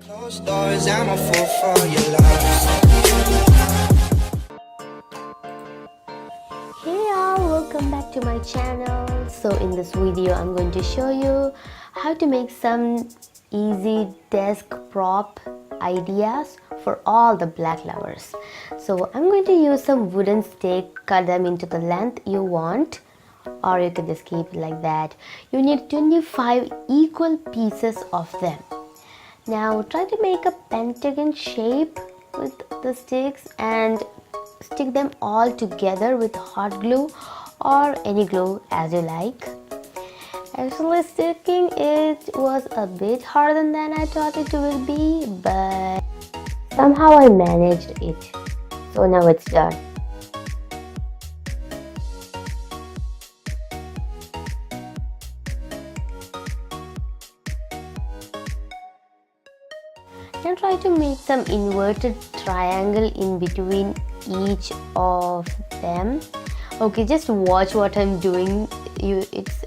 Closed doors, I'm a fool for your love. Hey all, welcome back to my channel. So in this video I'm going to show you how to make some easy desk prop ideas for all the black lovers. So I'm going to use some wooden stick, cut them into the length you want, or you can just keep it like that. You need 25 equal pieces of them. Now try to make a pentagon shape with the sticks and stick them all together with hot glue or any glue as you like. Actually, sticking it was a bit harder than I thought it would be, but somehow I managed it. So now it's done. Now try to make some inverted triangle in between each of them. Okay, just watch what I'm doing. It's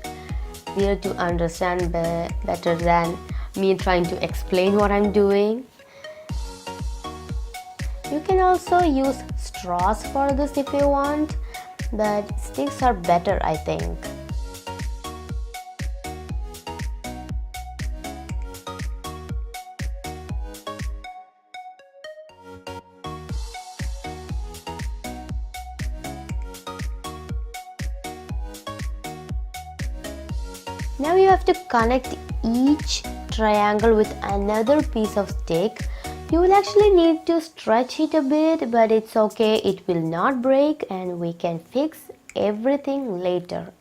clear to understand better than me trying to explain what I'm doing. You can also use straws for this if you want, but sticks are better, I think. Now you have to connect each triangle with another piece of stick. You will actually need to stretch it a bit, but it's okay, it will not break and we can fix everything later.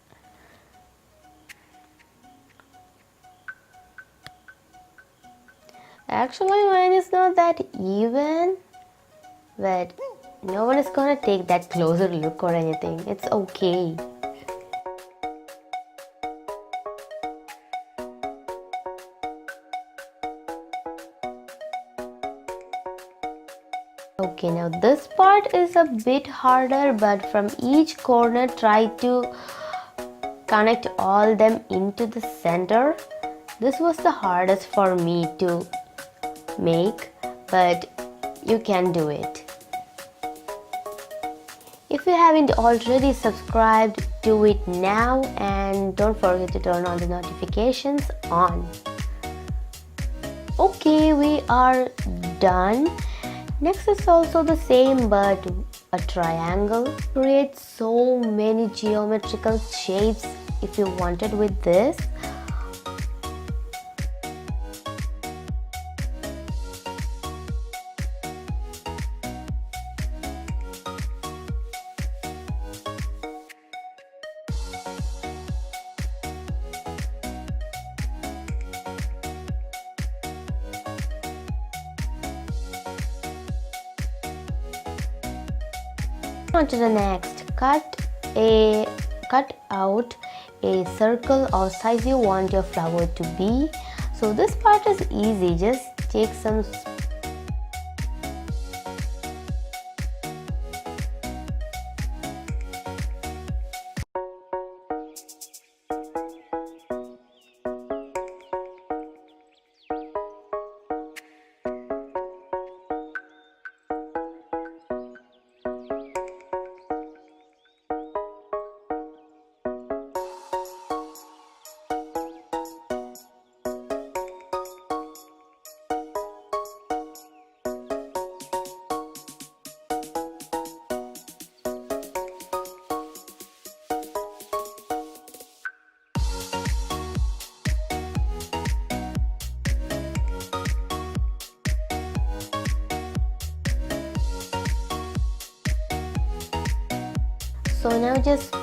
Actually, mine is not that even, but no one is gonna take that closer look or anything. It's okay. Okay, now this part is a bit harder, but from each corner try to connect all them into the center. This was the hardest for me to make, but you can do it. If you haven't already subscribed, do it now and don't forget to turn on the notifications on. Okay, we are done. Next is also the same but a triangle. Create so many geometrical shapes if you wanted with this. On to the next, cut out a circle or size you want your flower to be. So this part is easy, just take some So now just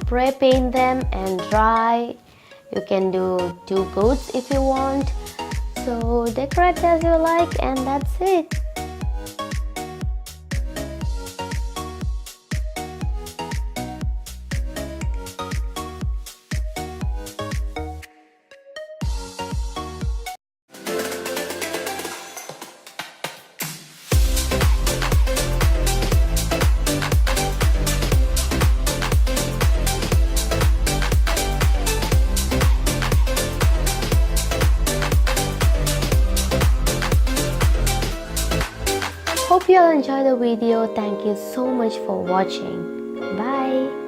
spray paint them and dry. You can do 2 coats if you want. So decorate as you like and that's it. Hope you all enjoy the video. Thank you so much for watching. Bye.